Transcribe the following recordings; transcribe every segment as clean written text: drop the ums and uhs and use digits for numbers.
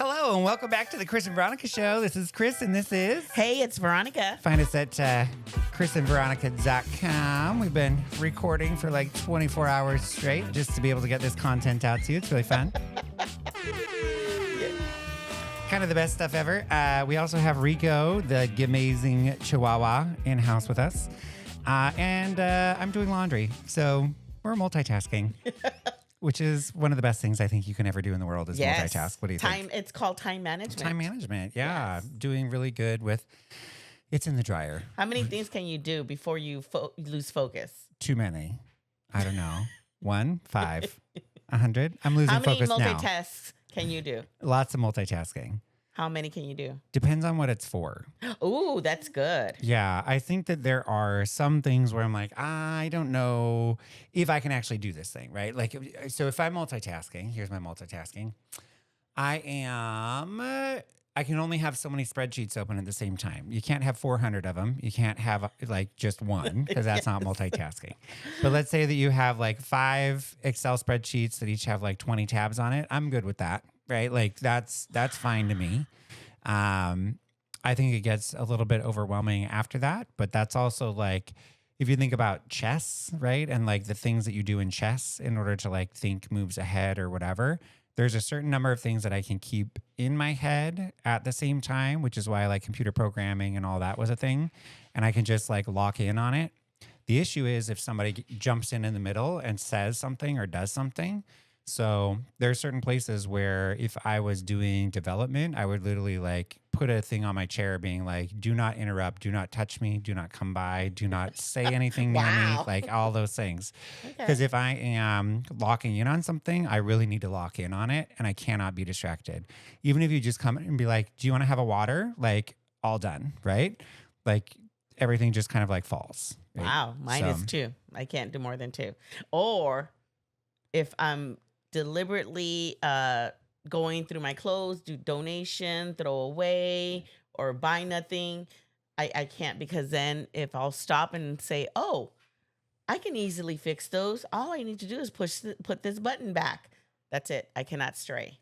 Hello and welcome back to the Chris and Veronica Show. This is Chris and this is... Hey, it's Veronica. Find us at chrisandveronica.com. We've been recording for like 24 hours straight just to be able to get this content out to you. It's really fun. Kind of the best stuff ever. We also have Rico, the amazing Chihuahua, in-house with us. And I'm doing laundry. So we're multitasking. Which is one of the best things I think you can ever do in the world is multitask. What do you think? It's called time management. Time management, yeah. Yes. Doing really good with, it's in the dryer. How many things can you do before you lose focus? Too many. I don't know. 1, 5, 100. I'm losing focus now. How many multitasks can you do? Lots of multitasking. How many can you do? Depends on what it's for. Ooh, that's good. Yeah, I think that there are some things where I'm like, I don't know if I can actually do this thing, right? Like, so if I'm multitasking, here's my multitasking. I can only have so many spreadsheets open at the same time. You can't have 400 of them. You can't have like just one because that's not multitasking. But let's say that you have like 5 Excel spreadsheets that each have like 20 tabs on it. I'm good with that. Right? Like that's fine to me. I think it gets a little bit overwhelming after that, but that's also like, if you think about chess, right? And like the things that you do in chess in order to like think moves ahead or whatever, there's a certain number of things that I can keep in my head at the same time, which is why like computer programming and all that was a thing. And I can just like lock in on it. The issue is if somebody jumps in the middle and says something or does something. So there are certain places where if I was doing development, I would literally like put a thing on my chair being like, do not interrupt, do not touch me, do not come by, do not say anything near me, like all those things. Because if I am locking in on something, I really need to lock in on it and I cannot be distracted. Even if you just come in and be like, do you want to have a water? Like all done, right? Like everything just kind of like falls. Right? Wow, mine is 2. I can't do more than 2. Or if I'm deliberately going through my clothes, do donation, throw away, or buy nothing, I can't, because then if I'll stop and say, oh, I can easily fix those. All I need to do is put this button back. That's it. I cannot stray.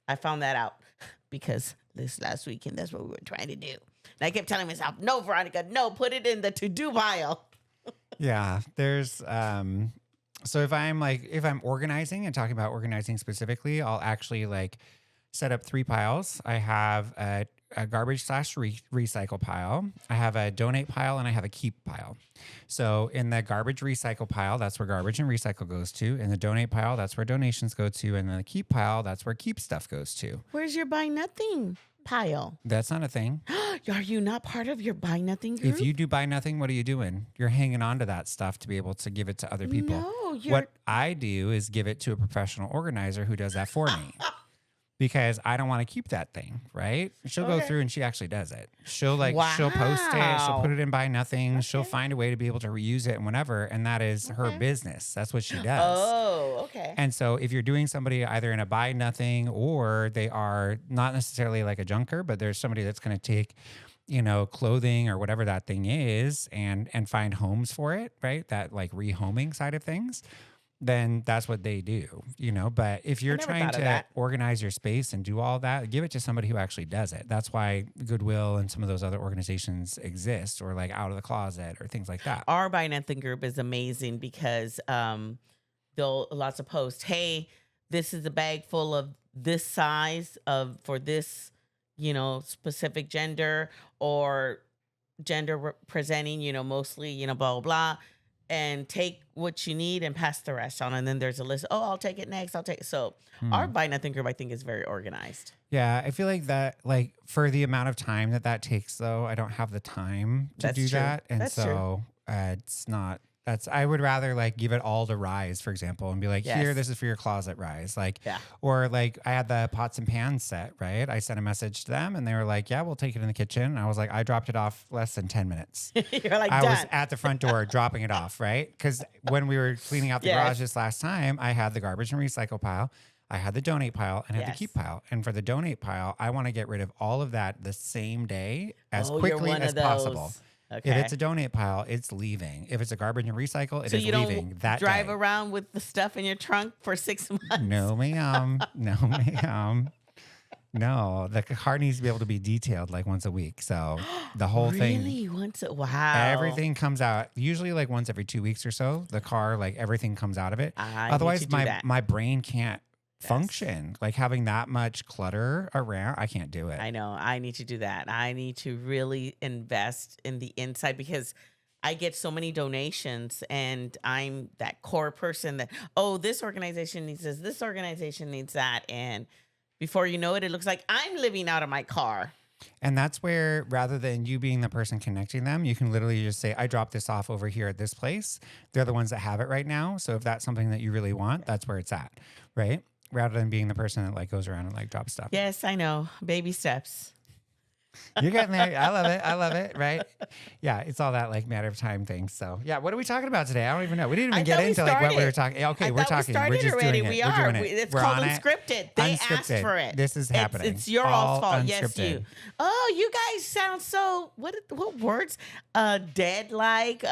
I found that out because this last weekend, that's what we were trying to do. And I kept telling myself, no, Veronica, no, put it in the to-do pile. Yeah, there's... So if I'm organizing and talking about organizing specifically, I'll actually like set up 3 piles. I have a garbage / recycle pile. I have a donate pile and I have a keep pile. So in the garbage recycle pile, that's where garbage and recycle goes to. In the donate pile, that's where donations go to. And then the keep pile, that's where keep stuff goes to. Where's your buy nothing pile? That's not a thing. Are you not part of your buy nothing group? If you do buy nothing, what are you doing? You're hanging on to that stuff to be able to give it to other people. No, what I do is give it to a professional organizer who does that for me. Because I don't want to keep that thing, right? She'll go through and she actually does it. She'll she'll post it, she'll put it in buy nothing, she'll find a way to be able to reuse it and whatever, and that is her business. That's what she does. Oh, okay. And so if you're doing somebody either in a buy nothing or they are not necessarily like a junker, but there's somebody that's going to take, clothing or whatever that thing is and find homes for it, right? That like rehoming side of things. Then that's what they do, But if you're trying to organize your space and do all that, give it to somebody who actually does it. That's why Goodwill and some of those other organizations exist, or like Out of the Closet or things like that. Our Buy Nothing group is amazing because they'll lots of posts. Hey, this is a bag full of this size for this, specific gender or gender presenting, mostly, blah, blah, blah. And take what you need and pass the rest on. And then there's a list. Oh, I'll take it next. So our Buy Nothing group, I think, is very organized. Yeah, I feel like that, like for the amount of time that takes, though, I don't have the time to do that. And it's not. I would rather like give it all to Rise, for example, and be like, here, this is for your closet, Rise. Or like I had the pots and pans set, right? I sent a message to them and they were like, yeah, we'll take it in the kitchen. And I was like, I dropped it off less than 10 minutes. You're like, I done. was at the front door dropping it off, right? Because when we were cleaning out the garage this last time, I had the garbage and recycle pile. I had the donate pile and had the keep pile. And for the donate pile, I want to get rid of all of that the same day as quickly as possible. Okay. If it's a donate pile, it's leaving. If it's a garbage and recycle, it is leaving that day. Drive around with the stuff in your trunk for 6 months? No, ma'am. No, ma'am. No, the car needs to be able to be detailed like once a week. So the whole thing, Really? Wow. everything comes out usually like once every 2 weeks or so. The car, like everything comes out of it. I need Otherwise, to do that. my brain can't Yes. function. Like having that much clutter around, I can't do it. I know. I need to do that. I need to really invest in the inside because I get so many donations and I'm that core person that, oh, this organization needs this organization needs that. And before you know it, it looks like I'm living out of my car. And that's where, rather than you being the person connecting them, you can literally just say, I dropped this off over here at this place. They're the ones that have it right now. So if that's something that you really want, that's where it's at, right? Rather than being the person that like goes around and like drops stuff. Yes, I know. Baby steps. You're getting there. I love it. I love it. Right? Yeah, it's all that like matter of time thing. So yeah, what are we talking about today? I don't even know. We didn't even get into like what we were talking. Okay, we're talking. We're just already. doing it. We We're are. doing it. It's We're called on it. unscripted. They asked Unscripted. for it. This is happening. It's your all all's fault. unscripted. Yes, you. Oh, you guys sound so what words? Dead like.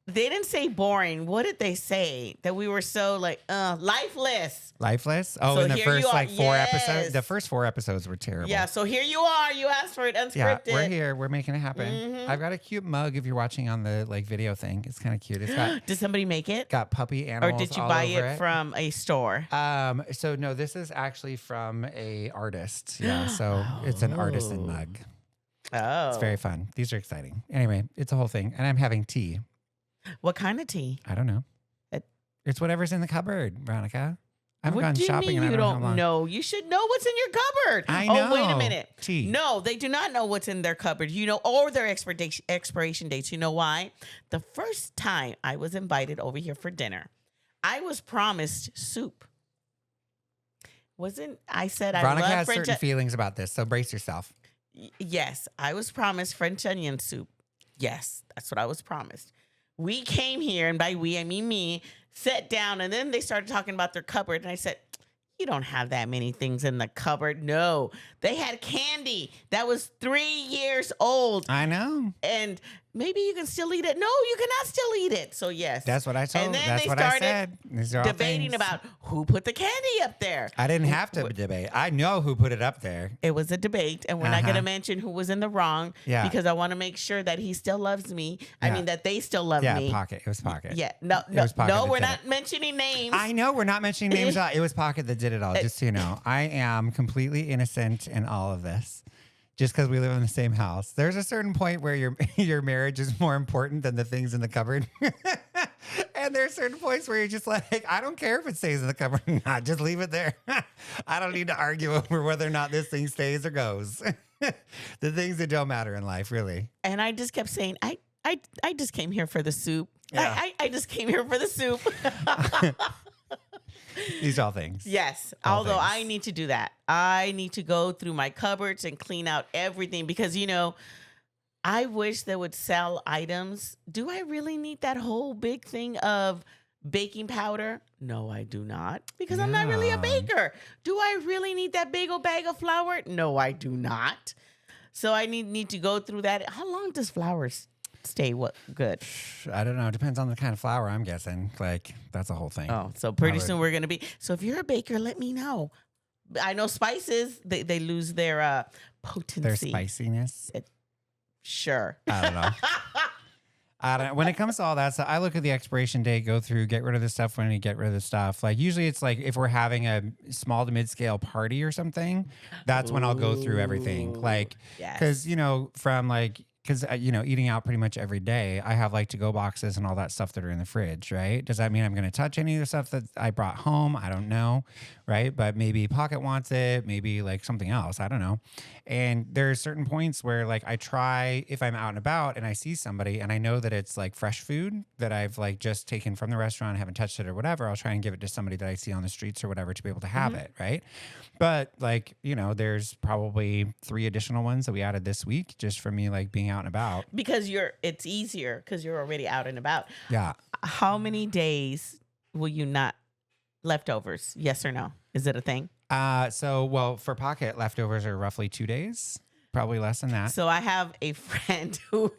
They didn't say boring. What did they say? That we were so like lifeless. Lifeless? Oh, So in the here first you are. like 4 episodes? Yes. The first 4 episodes were terrible. Yeah, so here you are. You asked for it unscripted. Yeah, we're here. We're making it happen. Mhm. I've got a cute mug if you're watching on the like video thing. It's kind of cute. It's got Did somebody make it? got puppy Or animals did you all buy over it from a store? So no, this is actually from a artist. Yeah, so it's an artisan Oh. mug. Oh. It's very fun. These are exciting. Anyway, it's a whole thing. And I'm having tea. What kind of tea? I don't know. It- It's whatever's in the cupboard, Veronica. I haven't What gone do you shopping mean and I you don't know how don't long. know? You should know what's in your cupboard. I Oh, wait a know. minute. Tea. No, they do not know what's in their cupboard. You know, or their expiration dates. You know why? The first time I was invited over here for dinner, I was promised soup. Wasn't I said Veronica I love has French? certain feelings about this, so brace yourself. Yes, I was promised French onion soup. Yes, that's what I was promised. We came here, and by we, I mean me, sat down, and then they started talking about their cupboard. And I said, you don't have that many things in the cupboard. No, they had candy that was 3 years old. I know. And maybe you can still eat it. No, you cannot still eat it. So, yes. That's what I told. And then That's they what I started said. These are all debating things. about who put the candy up there. I didn't have to debate. I know who put it up there. It was a debate, and we're not going to Uh-huh. mention who was in the wrong Yeah. because I want to make sure that he still loves me. I Yeah. mean, that they still love Yeah, me. Pocket. It was Pocket. Yeah, no, It was Pocket no, that we're did not mentioning names. I know we're not mentioning names. It was Pocket that did it all, just so you know. I am completely innocent in all of this. Just because we live in the same house. There's a certain point where your your marriage is more important than the things in the cupboard. And there's certain points where you're just like, I don't care if it stays in the cupboard or not. Just leave it there. I don't need to argue over whether or not this thing stays or goes. The things that don't matter in life, really. And I just kept saying, I just came here for the soup. Yeah. I just came here for the soup. These are all things. Yes. All Although things. I need to do that. I need to go through my cupboards and clean out everything because, you know, I wish they would sell items. Do I really need that whole big thing of baking powder? No, I do not because I'm not really a Yeah. baker. Do I really need that big old bag of flour? No, I do not. So I need to go through that. How long does flour stay good? I don't know. It depends on the kind of flour, I'm guessing. Like, that's a whole thing. Oh, so pretty would- soon we're going to be. So if you're a baker, let me know. I know spices, they lose their potency. Their spiciness. Sure. I don't know. I don't know. When it comes to all that stuff, I look at the expiration date, go through, get rid of the stuff when we get rid of the stuff. Like usually it's like if we're having a small to mid-scale party or something, that's when I'll go through everything. Ooh, Like, yes. because, you know, from like, because, you know, eating out pretty much every day, I have like to-go boxes and all that stuff that are in the fridge, right? Does that mean I'm going to touch any of the stuff that I brought home? I don't know, right? But maybe Pocket wants it, maybe like something else. I don't know. And there are certain points where like I try, if I'm out and about and I see somebody and I know that it's like fresh food that I've like just taken from the restaurant, haven't touched it or whatever, I'll try and give it to somebody that I see on the streets or whatever to be able to have it, right? But like, you know, there's probably 3 additional ones that we added this week just for me like being out and about. Because it's easier because you're already out and about. Yeah. How many days will you not leftovers? Yes or no? Is it a thing? Well, for Pocket, leftovers are roughly 2 days, probably less than that. So I have a friend who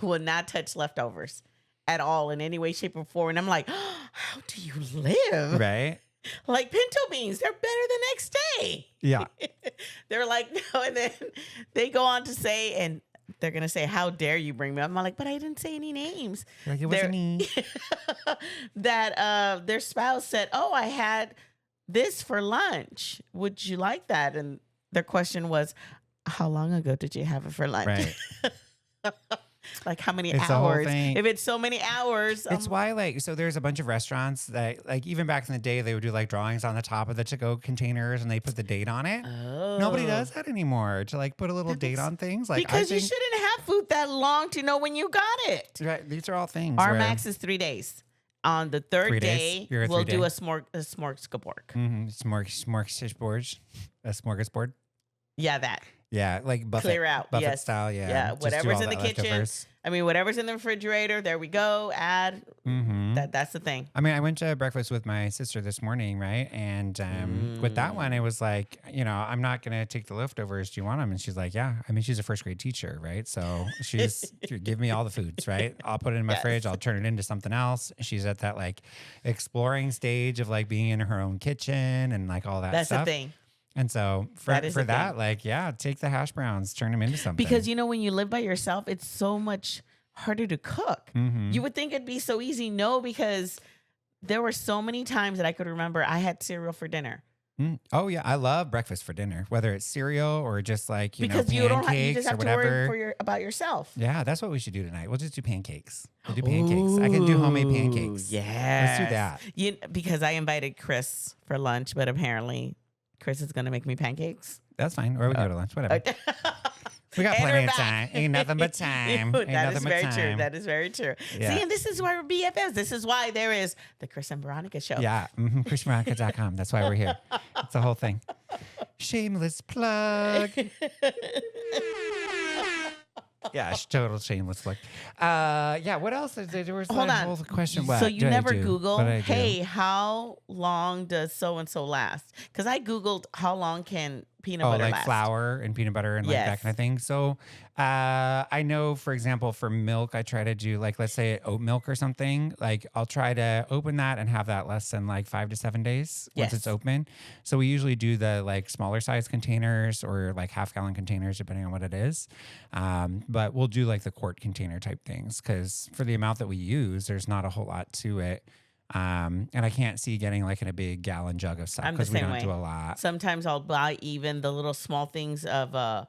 will not touch leftovers at all in any way, shape, or form. And I'm like, how do you live? Right? Like pinto beans, they're better the next day. Yeah. They're like, no, and then they go on to say, and they're gonna say, "How dare you bring me up?" I'm like, but I didn't say any names. Like it They're- wasn't me. that their spouse said, "Oh, I had this for lunch. Would you like that?" And their question was, "How long ago did you have it for lunch?" Right. Like how many It's the whole hours? thing. If it's so many hours, It's why, like, so there's a bunch of restaurants that, like, even back in the day, they would do like drawings on the top of the to-go containers and they put the date on it. Nobody does that anymore to like put a little That date makes- on things. Like, because I you think, shouldn't have food that long to know when you got it. right, these are all things. Our where- max is 3 days. On the third 3 days? day, You're a we'll 3 do day? a smorgasbord. Smorgasbord, a smorgasbord. Yeah, that. Yeah, like buffet, Clear out. buffet Yes. style. Yeah, Yeah, Just do whatever's all in the that kitchen. leftovers. I mean, whatever's in the refrigerator, there we go. Add. Mhm. That's the thing. I mean, I went to breakfast with my sister this morning, right? And with that one, it was like, I'm not going to take the leftovers. Do you want them? And she's like, yeah. I mean, she's a first grade teacher, right? So she's, give me all the foods, right? I'll put it in my Yes. fridge. I'll turn it into something else. She's at that like exploring stage of like being in her own kitchen and like all that That's stuff. the thing. And so That is for the that, thing. like, yeah, take the hash browns, turn them into something. Because when you live by yourself, it's so much harder to cook. Mhm. You would think it'd be so easy. No, because there were so many times that I could remember I had cereal for dinner. Oh yeah, I love breakfast for dinner, whether it's cereal or just like Because pancakes you don't have, you just or have to whatever. worry about yourself. Yeah, that's what we should do tonight. We'll just do pancakes. We'll do pancakes. I can do homemade pancakes. Yeah, Let's do that. Because I invited Chris for lunch, but apparently Chris is going to make me pancakes. That's fine. Or we can go to lunch, whatever. We got And plenty we're of back. time. Ain't nothing but time. Ain't That nothing is but very time. true. That is very true. Yeah. See, and this is why we're BFFs. This is why there is the Chris and Veronica show. Yeah. ChrisMonica.com. That's why we're here. It's the whole thing. Shameless plug. Yeah, total shameless plug. Yeah, what else? There was Hold that on. whole question. What So you did I never do? Google, What did I do? hey, how long does so and so last? Because I Googled how long can peanut butter like last. flour and peanut butter and like that Yes. kind of thing. So I know, for example, for milk, I try to do like, let's say oat milk or something. Like I'll try to open that and have that less than like 5 to 7 days once it's Yes. open. So we usually do the like smaller size containers or like half-gallon containers, depending on what it is. But we'll do like the quart container type things because for the amount that we use, there's not a whole lot to it. And I can't see getting like in a big gallon jug of stuff I'm the because we same don't way. do a lot. Sometimes I'll buy even the little small things of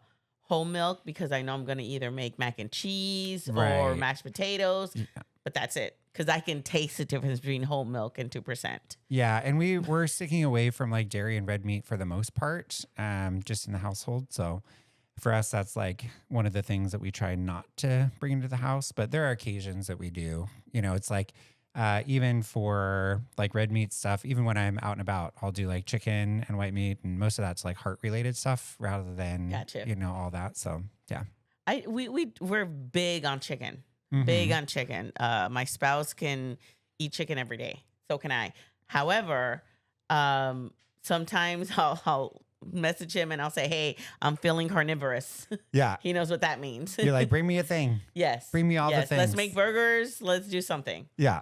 whole milk because I know I'm going to either make mac and cheese or Right. mashed potatoes, Yeah. but that's it. Because I can taste the difference between whole milk and 2%. Yeah, and we're sticking away from like dairy and red meat for the most part, just in the household. So for us, that's like one of the things that we try not to bring into the house. But there are occasions that we do. It's like even for like red meat stuff, even when I'm out and about, I'll do like chicken and white meat, and most of that's like heart related stuff rather than Gotcha. all that. So yeah, We're big on chicken. Mhm. Big on chicken. My spouse can eat chicken every day. So can I. However, sometimes I'll message him and I'll say, hey, I'm feeling carnivorous. Yeah, He knows what that means. you're like, bring me a thing. yes. Bring me all the Let's things. make burgers. Let's do something. Yeah.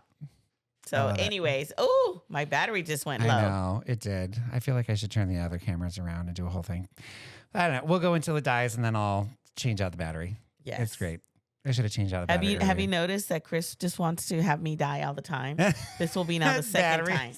So love it. anyways, oh, my battery just went I low. know it did. I feel like I should turn the other cameras around and do a whole thing. I don't know. We'll go until it dies and then I'll change out the battery. Yes. It's great. I should have changed out the Have battery. you earlier. noticed that Chris just wants to have me die all the time? This will be now the second Batteries. time.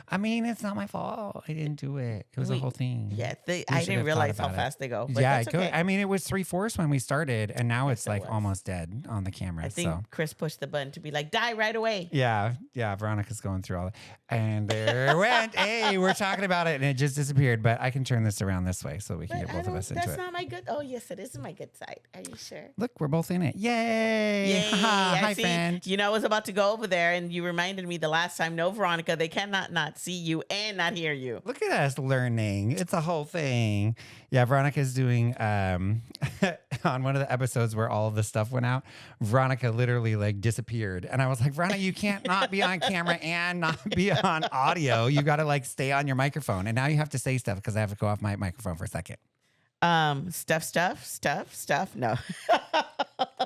I mean, it's not my fault. I didn't do it. It was a We- whole thing. Yeah, I should didn't have realize thought how about it. fast they go. But Yeah, that's it goes. okay. I mean, it was 3/4 when we started, and now Yes, it's it like was. almost dead on the camera. I think So Chris pushed the button to be like, die right away. yeah, Veronica's going through all that, and there it went. Hey, we're talking about it, and it just disappeared. But I can turn this around this way so we can But get both of us into that's it. not my good. Oh, yes, it is my good side. Are you sure? Look, we're both in it. Yay! Yay. Haha, I hi, see. friend. You know, I was about to go over there and you reminded me the last time, no, Veronica, they cannot not see you and not hear you. Look at us learning. It's a whole thing. Yeah, Veronica's doing on one of the episodes where all of the stuff went out, Veronica literally like disappeared. And I was like, Veronica, you can't not be on camera and not be on audio. You got to like stay on your microphone. And now you have to say stuff because I have to go off my microphone for a second. Stuff. No.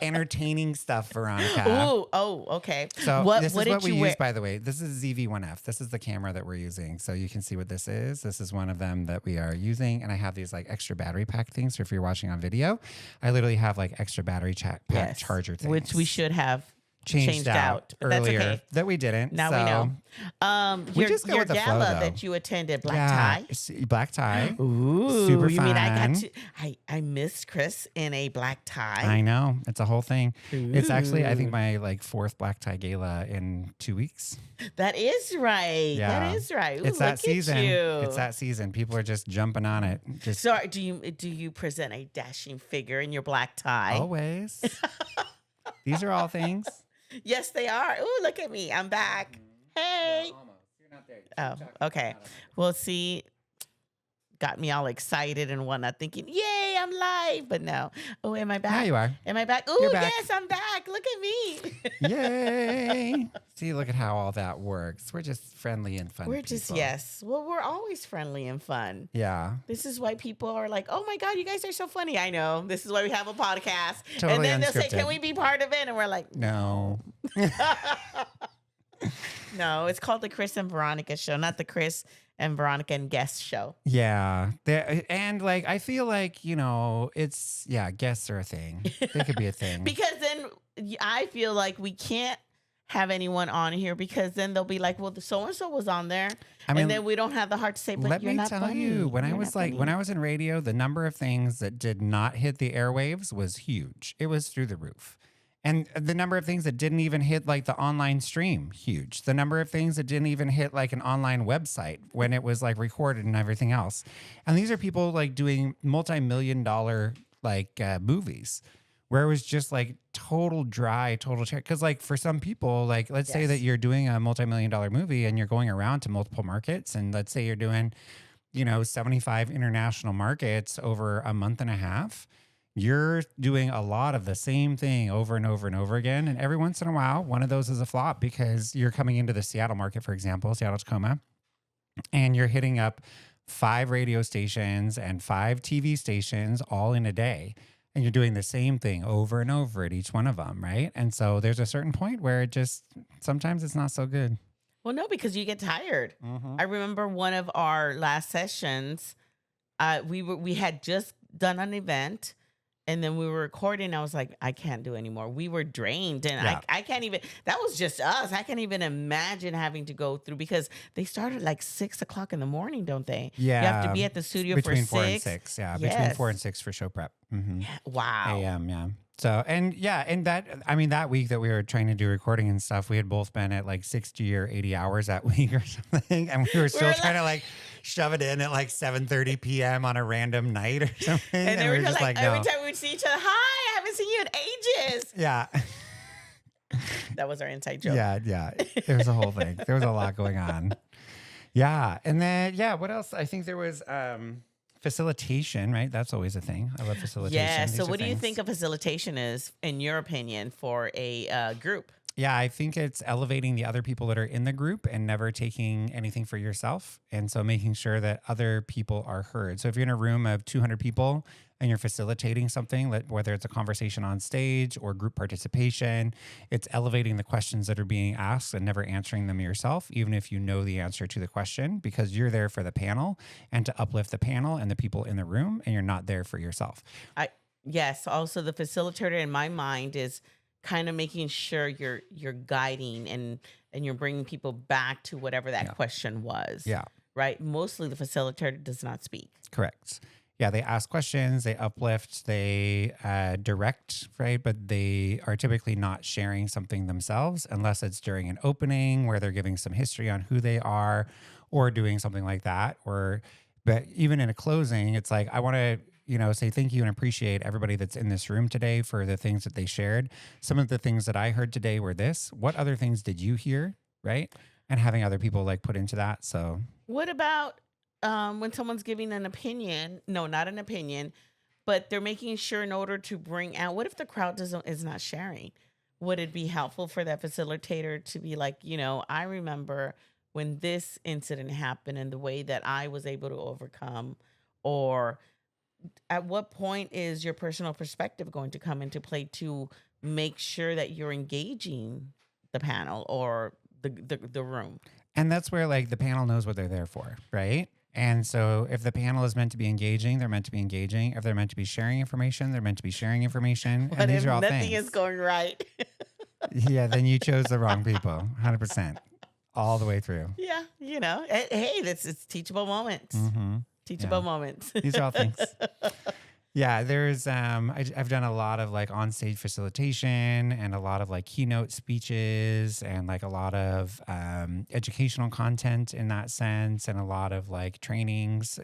entertaining stuff, Veronica. Ooh, oh, okay. So this What is did what we you wear? use, by the way. This is ZV1F. This is the camera that we're using. So you can see what this is. This is one of them that we are using. And I have these like extra battery pack things. So if you're watching on video, I literally have like extra battery pack Yes, charger things. which we should have changed out but that's earlier okay. that we didn't. Now so we know. we Your, just go your with the gala flow, though. that you attended, black tie. Black tie. Ooh, Super you mean I fun. got to? I missed Chris in a black tie. I know. It's a whole thing. It's actually, I think, Ooh. my like 4th black tie gala in 2 weeks. That is right. Yeah. That is right. Ooh, It's that look season. At you. It's that season. People are just jumping on it. Just So do you present a dashing figure in your black tie? always. These are all things. Yes, they are. Ooh, look at me. I'm back. Hey. Almost. You're not there. Oh, okay. Well, see, got me all excited and whatnot, thinking, "Yay, I'm live!" But no. Oh, am I back? There you are. Am I back? Ooh, You're back. yes, I'm back. Look at me. Yay. See, look at how all that works. We're just friendly and fun. We're just people. yes. Well, we're always friendly and fun. Yeah. This is why people are like, "Oh my God, you guys are so funny." I know. This is why we have a podcast. Totally and then they'll say, unscripted. "Can we be part of it?" And we're like, No. No, it's called the Chris and Veronica show, not the Chris and Veronica and guest show. Yeah. And like, I feel like, it's, guests are a thing. They could be a thing. Because then I feel like we can't have anyone on here because then they'll be like, well, the so-and-so was on there. I mean, and then we don't have the heart to say, but let you're me not tell funny. you, when You're I was not like, when funny." I was in radio, the number of things that did not hit the airwaves was huge. It was through the roof. And the number of things that didn't even hit like the online stream, huge. The number of things that didn't even hit like an online website when it was like recorded and everything else. And these are people like doing multi-million-dollar like movies where it was just like total dry, total check. Because like for some people, like let's say Yes. that you're doing a multi-million-dollar movie and you're going around to multiple markets, and let's say you're doing, 75 international markets over a month and a half. You're doing a lot of the same thing over and over and over again. And every once in a while, one of those is a flop because you're coming into the Seattle market, for example, Seattle, Tacoma, and you're hitting up 5 radio stations and 5 TV stations all in a day. And you're doing the same thing over and over at each one of them, right? And so there's a certain point where it just, sometimes it's not so good. Well, no, because you get tired. Mm-hmm. I remember one of our last sessions, we had just done an event. And then we were recording. I was like, I can't do anymore. We were drained. And Yeah. I can't even, that was just us. I can't even imagine having to go through because they start at like 6 o'clock in the morning, don't they? Yeah. You have to be at the studio between for 4 and 6. 6. Yeah. Between Yes. 4 and 6 for show prep. Mm-hmm. Wow. AM, yeah. So, and that week that we were trying to do recording and stuff, we had both been at like 60 or 80 hours that week or something. And we were still We're trying to like shove it in at like 7:30 p.m. on a random night or something. And they we were just like, no. every time we would see each other, hi, I haven't seen you in ages. Yeah. That was our inside joke. Yeah. There was a whole thing. There was a lot going on. Yeah. And then, what else? I think there was facilitation, right? That's always a thing. I love facilitation. Yeah. These So are what do you things. think a facilitation is, in your opinion, for a group? Yeah, I think it's elevating the other people that are in the group and never taking anything for yourself. And so making sure that other people are heard. So if you're in a room of 200 people and you're facilitating something, whether it's a conversation on stage or group participation, it's elevating the questions that are being asked and never answering them yourself, even if you know the answer to the question, because you're there for the panel and to uplift the panel and the people in the room, and you're not there for yourself. Yes. Also, the facilitator in my mind is kind of making sure you're guiding and you're bringing people back to whatever that question was. Yeah. Right. Mostly the facilitator does not speak. Correct. Yeah, they ask questions, they uplift, they direct, right? But they are typically not sharing something themselves unless it's during an opening where they're giving some history on who they are or doing something like that. But even in a closing, it's like, I want to, say thank you and appreciate everybody that's in this room today for the things that they shared. Some of the things that I heard today were this. What other things did you hear, right? And having other people like put into that. So What about when someone's giving an opinion? No, not an opinion, but they're making sure in order to bring out. What if the crowd is not sharing? Would it be helpful for that facilitator to be like, I remember when this incident happened and the way that I was able to overcome, or at what point is your personal perspective going to come into play to make sure that you're engaging the panel or the room? And that's where like the panel knows what they're there for, right? And so if the panel is meant to be engaging, they're meant to be engaging. If they're meant to be sharing information, they're meant to be sharing information. But And these if are all nothing things. is going right, Yeah, then you chose the wrong people, 100%, all the way through. yeah, hey, it's teachable moments. Mm-hmm. Teachable moments. These are all things. Yeah, there's I've done a lot of like on-stage facilitation and a lot of like keynote speeches and like a lot of educational content in that sense and a lot of like trainings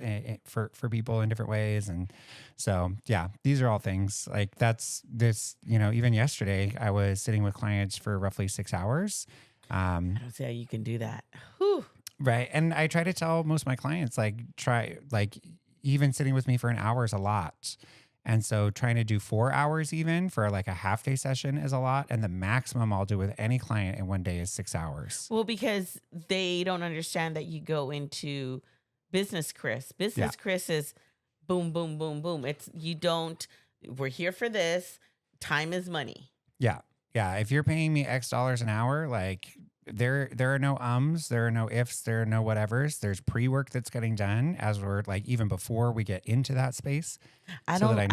for people in different ways. And so, yeah, these are all things like that's this, even yesterday I was sitting with clients for roughly 6 hours. I don't see how you can do that. Whew. Right. And I try to tell most of my clients, even sitting with me for an hour is a lot. And so trying to do 4 hours even for like a half day session is a lot. And the maximum I'll do with any client in one day is 6 hours. Well, because they don't understand that you go into business Chris. Business Chris is boom, boom, boom, boom. We're here for this. Time is money. Yeah. Yeah. If you're paying me X dollars an hour, like there are no there are no ifs, there are no whatevers. There's pre-work that's getting done as we're like even before we get into that space. I don't like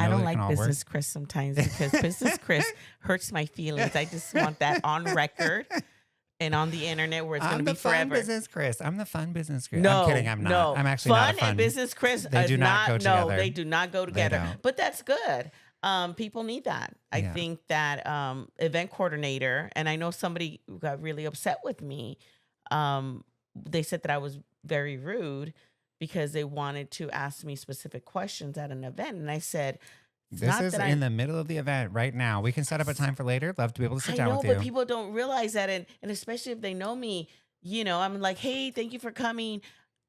business Chris sometimes because business Chris hurts my feelings. I just want that on record and on the internet where it's going to be forever. I'm the fun business Chris. I'm the fun business Chris. No, I'm kidding. I'm not. No. I'm actually not a fun. And business Chris they do not go together. No, they do not go together. They don't. But that's good. People need that. I think that event coordinator, and I know somebody got really upset with me. They said that I was very rude because they wanted to ask me specific questions at an event. And I said, this is in the middle of the event right now. We can set up a time for later. Love to be able to sit down with you. I know, but people don't realize that. And especially if they know me, I'm like, hey, thank you for coming.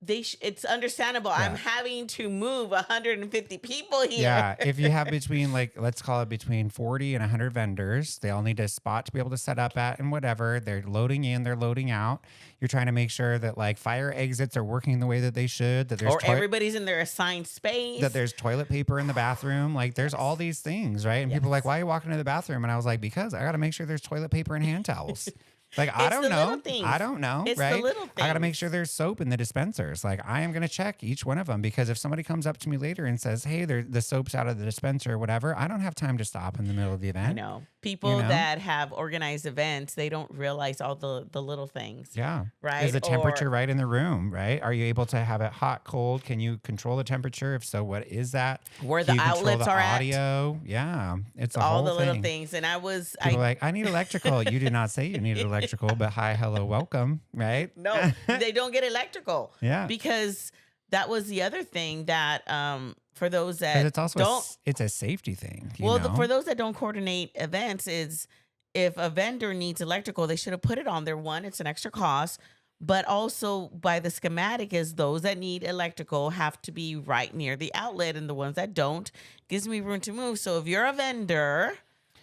It's understandable. Yeah. I'm having to move 150 people here. Yeah. If you have between let's call it between 40 and 100 vendors, they all need a spot to be able to set up at and whatever. They're loading in, they're loading out. You're trying to make sure that like fire exits are working the way that they should, that there's everybody's in their assigned space, that there's toilet paper in the bathroom. Like there's all these things, right? And people are like, why are you walking to the bathroom? And I was like, because I got to make sure there's toilet paper and hand towels. Like, I don't know. It's right? The little things. I got to make sure there's soap in the dispensers. Like, I am going to check each one of them because if somebody comes up to me later and says, hey, the soap's out of the dispenser or whatever, I don't have time to stop in the middle of the event. I know. People that have organized events, they don't realize all the little things. Yeah. Right? Is the temperature right in the room, right? Are you able to have it hot, cold? Can you control the temperature? If so, what is that? Where the outlets are audio? Yeah. It's all the little things. And People like, I need electrical. You did not say you needed electrical, but hi, hello, welcome, right? No, they don't get electrical. Yeah. Because that was the other thing that for those that it's also it's a safety thing. For those that don't coordinate events, is if a vendor needs electrical, they should have put it on there. One, it's an extra cost, but also by the schematic is those that need electrical have to be right near the outlet, and the ones that don't gives me room to move. So if you're a vendor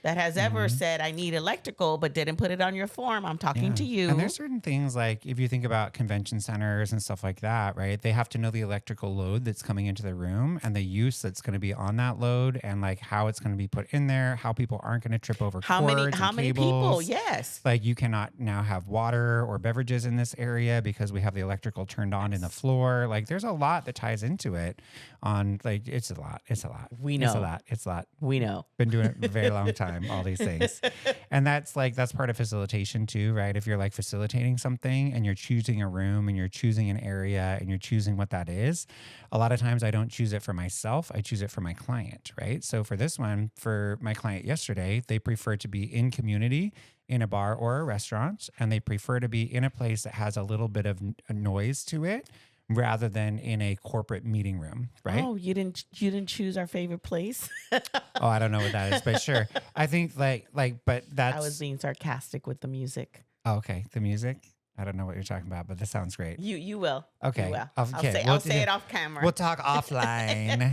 that has ever said, I need electrical, but didn't put it on your form, I'm talking to you. And there's certain things like if you think about convention centers and stuff like that, right? They have to know the electrical load that's coming into the room and the use that's going to be on that load and like how it's going to be put in there, how people aren't going to trip over how cords many people? Yes. Like you cannot now have water or beverages in this area because we have the electrical turned on in the floor. Like there's a lot that ties into it it's a lot. We know. It's a lot. We know. Been doing it for a very long time. All these things. And that's part of facilitation too, right? If you're like facilitating something and you're choosing a room and you're choosing an area and you're choosing what that is, a lot of times I don't choose it for myself. I choose it for my client, right? So for this one, for my client yesterday, they prefer to be in community in a bar or a restaurant, and they prefer to be in a place that has a little bit of a noise to it, rather than in a corporate meeting room, right? Oh, you didn't choose our favorite place? Oh, I don't know what that is, but sure. I think but that's... I was being sarcastic with the music. Oh, okay, the music? I don't know what you're talking about, but this sounds great. You will. Okay. You will. Okay. I'll say it off camera. We'll talk offline.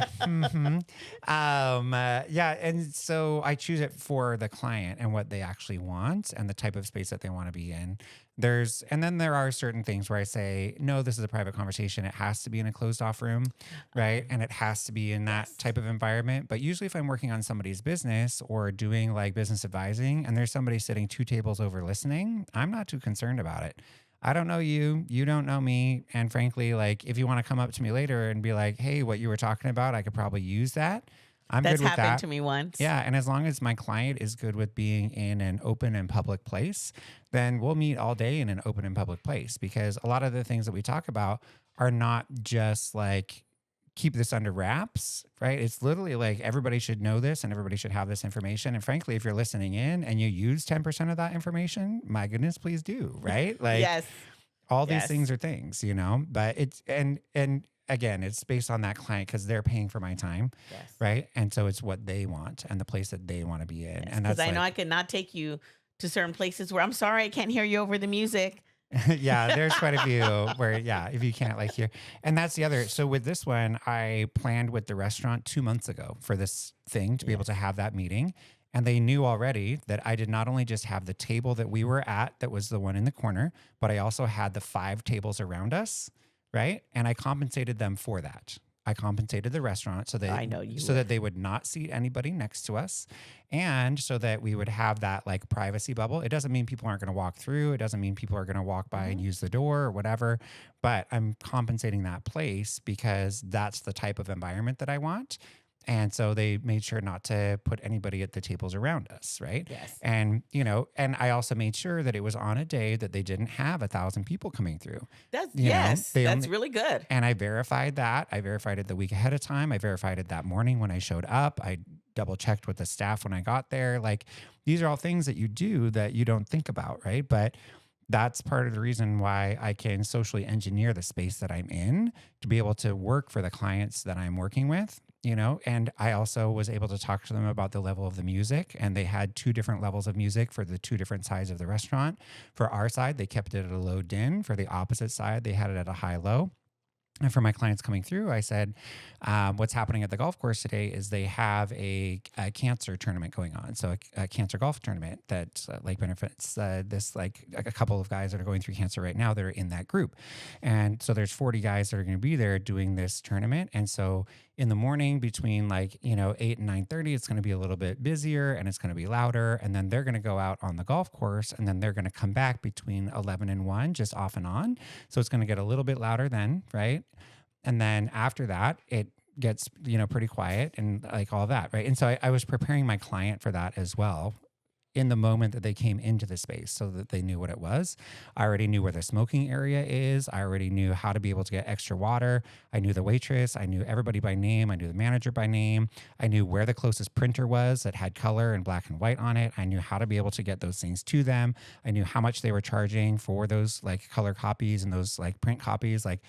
Yeah. And so I choose it for the client and what they actually want and the type of space that they want to be in. And then there are certain things where I say, no, this is a private conversation. It has to be in a closed off room, right? And it has to be in that Yes. type of environment. But usually if I'm working on somebody's business or doing like business advising and there's somebody sitting 2 tables over listening, I'm not too concerned about it. I don't know you, you don't know me. And frankly, like if you want to come up to me later and be like, hey, what you were talking about, I could probably use that. I'm That's good with happened that. to me once. Yeah, and as long as my client is good with being in an open and public place, then we'll meet all day in an open and public place because a lot of the things that we talk about are not just like keep this under wraps, right? It's literally like everybody should know this and everybody should have this information. And frankly, if you're listening in and you use 10% of that information, my goodness, please do, right? Like Yes. all these Yes. things are things, but it's and again, it's based on that client because they're paying for my time, Yes. right? And so it's what they want and the place that they want to be in. And Because that's I know like, I could not take you to certain places where I'm sorry I can't hear you over the music. yeah, there's quite a few where, yeah, if you can't like hear. And that's the other. So with this one, I planned with the restaurant 2 months ago for this thing to be able to have that meeting. And they knew already that I did not only just have the table that we were at, that was the one in the corner, but I also had the 5 tables around us, right? And I compensated them for that. I compensated the restaurant so I know you that would. they would not seat anybody next to us, and so that we would have that like privacy bubble. It doesn't mean people aren't going to walk through. It doesn't mean people are going to walk by and use the door or whatever. But I'm compensating that place because that's the type of environment that I want. And so they made sure not to put anybody at the tables around us, right? Yes. And and I also made sure that it was on a day that they didn't have 1,000 people coming through. That's You know, yes. they That's only- really good. And I verified that. I verified it the week ahead of time. I verified it that morning when I showed up. I double checked with the staff when I got there. Like these are all things that you do that you don't think about, right? But that's part of the reason why I can socially engineer the space that I'm in to be able to work for the clients that I'm working with. And I also was able to talk to them about the level of the music, and they had 2 different levels of music for the 2 different sides of the restaurant. For our side, they kept it at a low din. For the opposite side, they had it at a high low. And for my clients coming through, I said, what's happening at the golf course today is they have a cancer tournament going on. So a cancer golf tournament that like benefits this, like a couple of guys that are going through cancer right now that are in that group. And so there's 40 guys that are going to be there doing this tournament. And so in the morning between 8 and 9:30, it's going to be a little bit busier and it's going to be louder. And then they're going to go out on the golf course and then they're going to come back between 11 and 1, just off and on. So it's going to get a little bit louder then, right? And then after that, it gets, pretty quiet and like all that, right? And so I was preparing my client for that as well in the moment that they came into the space so that they knew what it was. I already knew where the smoking area is. I already knew how to be able to get extra water. I knew the waitress. I knew everybody by name. I knew the manager by name. I knew where the closest printer was that had color and black and white on it. I knew how to be able to get those things to them. I knew how much they were charging for those like color copies and those like print copies. Like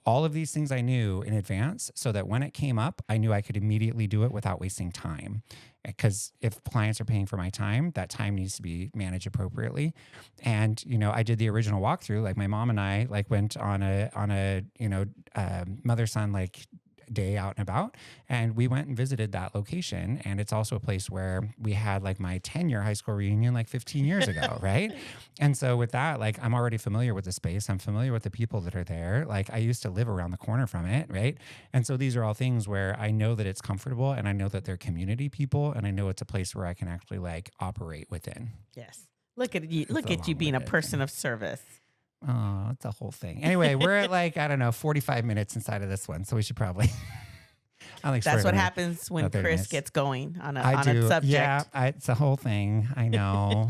all of these things I knew in advance so that when it came up, I knew I could immediately do it without wasting time. Because if clients are paying for my time, that time needs to be managed appropriately. And, I did the original walkthrough. Like my mom and I like went on a mother-son like day out and about, and we went and visited that location. And it's also a place where we had like my 10-year high school reunion like 15 years ago, right? And so with that, like I'm already familiar with the space. I'm familiar with the people that are there. Like I used to live around the corner from it, right? And so these are all things where I know that it's comfortable and I know that they're community people and I know it's a place where I can actually like operate within. Yes. Look at you. Look a at you being a long-winded person thing. of service. Oh, it's a whole thing. Anyway, we're at like, I don't know, 45 minutes inside of this one. So we should probably, I think That's what another- happens when another Chris minutes. gets going on a I subject. Yeah, it's a whole thing. I know.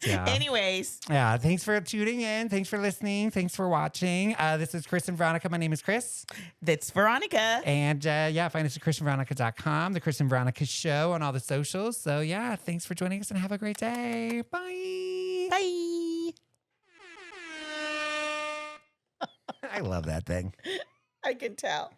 Yeah. Anyways, Yeah, thanks for tuning in. Thanks for listening. Thanks for watching. This is Chris and Veronica. My name is Chris. that's Veronica. And find us at chrisandveronica.com, The Chris and Veronica Show on all the socials. So yeah, thanks for joining us and have a great day. Bye. Bye. I love that thing. I can tell.